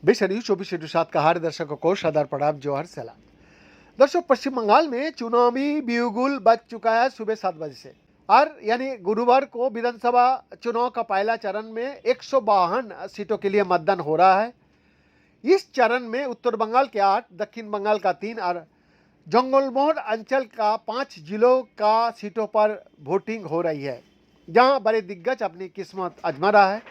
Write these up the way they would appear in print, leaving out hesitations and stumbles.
बेसर न्यूज 24/7 का हर दर्शकों को शानदार प्रणाम, जोहर सलाम। दर्शक, पश्चिम बंगाल में चुनावी बिगुल बज चुका है सुबह 7 बजे से, और यानी गुरुवार को विधानसभा चुनाव का पहला चरण में 152 सीटों के लिए मतदान हो रहा है। इस चरण में उत्तर बंगाल के 8, दक्षिण बंगाल का 3 और जंगलमोहन अंचल का 5 जिलों का सीटों पर वोटिंग हो रही है, जहां बड़े दिग्गज अपनी किस्मत आजमा रहा है।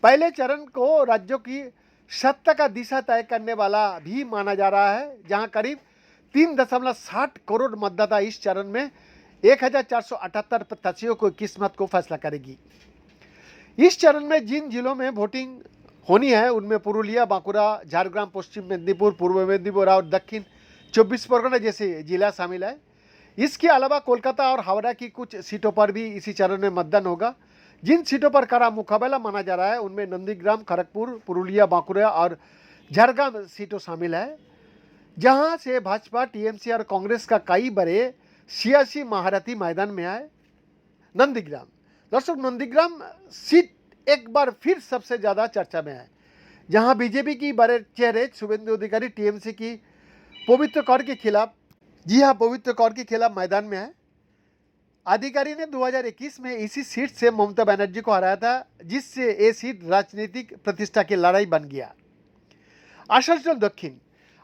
पहले चरण को राज्यों की सत्ता का दिशा तय करने वाला भी माना जा रहा है, जहां करीब 3.60 करोड़ मतदाता इस चरण में 1478 प्रत्याशियों को किस्मत को फैसला करेगी। इस चरण में जिन जिलों में वोटिंग होनी है उनमें पुरुलिया, बांकुड़ा, झारग्राम, पश्चिम मेदिनीपुर, पूर्व मेदिनीपुर और दक्षिण 24 परगना जैसे जिला शामिल है। इसके अलावा कोलकाता और हावड़ा की कुछ सीटों पर भी इसी चरण में मतदान होगा। जिन सीटों पर कड़ा मुकाबला माना जा रहा है उनमें नंदीग्राम, खड़गपुर, पुरुलिया, बांकुड़ा और झारग्राम सीटों शामिल है, जहां से भाजपा, टीएमसी और कांग्रेस का कई बड़े सियासी महारथी मैदान में आए। नंदीग्राम, दर्शक, नंदीग्राम सीट एक बार फिर सबसे ज्यादा चर्चा में है, जहां बीजेपी की बड़े चेहरे शुभेंदु अधिकारी टीएमसी की पवित्र कौर के खिलाफ, जी हाँ, पवित्र कौर के खिलाफ मैदान में है। अधिकारी ने 2021 में इसी सीट से ममता बनर्जी को हराया था, जिससे ये सीट राजनीतिक प्रतिष्ठा की लड़ाई बन गया। आसनसोल दक्षिण,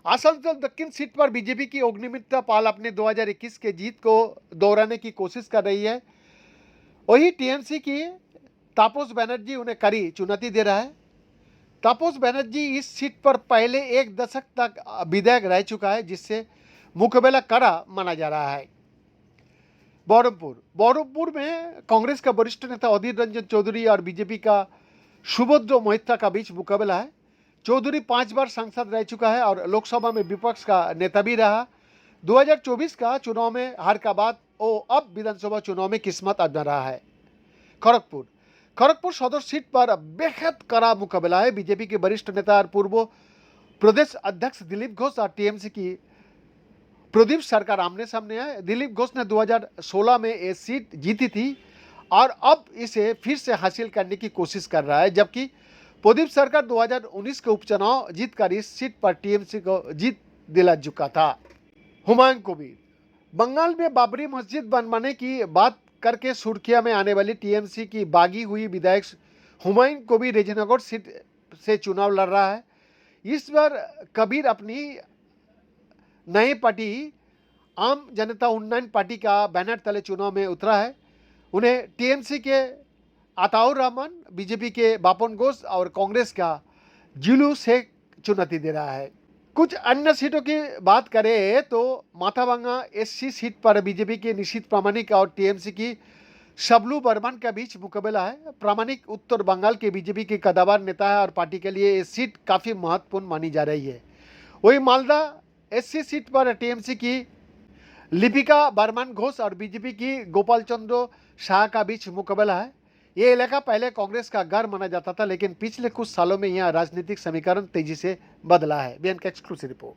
आसनसोल दक्षिण सीट पर बीजेपी की अग्निमित्रा पाल अपने 2021 के जीत को दोहराने की कोशिश कर रही है। वही टीएमसी की तापस बनर्जी उन्हें कड़ी चुनौती दे रहा है। तापस बनर्जी इस सीट पर पहले एक दशक तक विधायक रह चुका है, जिससे मुकाबला कड़ा माना जा रहा है। बहरमपुर में कांग्रेस का वरिष्ठ नेता अधीर रंजन चौधरी और बीजेपी का सुभद्र मोहित्रा का बीच मुकाबला है। चौधरी 5 बार सांसद रह चुका है और लोकसभा में विपक्ष का नेता भी रहा। 2024 का चुनाव में हार का बाद वो अब विधानसभा चुनाव में किस्मत आजमा रहा है। खड़गपुर सदर सीट पर बेहद कड़ा मुकाबला है। बीजेपी के वरिष्ठ नेता और पूर्व प्रदेश अध्यक्ष दिलीप घोष और टीएमसी की प्रदीप सरकार आमने सामने है। दिलीप घोष ने 2016 में ये सीट जीती थी और अब इसे फिर से हासिल करने की कोशिश कर रहा है, जबकि प्रदीप सरकार 2019 के उपचुनाव जीतकर इस सीट पर टीएमसी को जीत दिला चुका था। हुमायूं कबीर, बंगाल में बाबरी मस्जिद बनवाने की बात करके सुर्खियां में आने वाली टीएमसी की बागी हुई विधायक हुमायूं कबीर रेजीनगर सीट से चुनाव लड़ रहा है। इस बार कबीर अपनी नई पार्टी आम जनता उन्नयन पार्टी का बैनर तले चुनाव में उतरा है। उन्हें टीएमसी के अताउर रहमान, बीजेपी के बापन घोष और कांग्रेस का जिलू शेख चुनौती दे रहा है। कुछ अन्य सीटों की बात करें तो माथाभांगा एससी सीट पर बीजेपी के निशीथ प्रामाणिक और टीएमसी की शबलू बर्मन के बीच मुकाबला है। प्रामाणिक उत्तर बंगाल के बीजेपी के कद्दावर नेता है और पार्टी के लिए ये सीट काफ़ी महत्वपूर्ण मानी जा रही है। वही मालदा एससी सीट पर टीएमसी की लिपिका बर्मन घोष और बीजेपी की गोपाल चंद्र शाह का बीच मुकाबला है। ये इलाका पहले कांग्रेस का गढ़ माना जाता था, लेकिन पिछले कुछ सालों में यहाँ राजनीतिक समीकरण तेजी से बदला है। बीएन का एक्सक्लूसिव रिपोर्ट।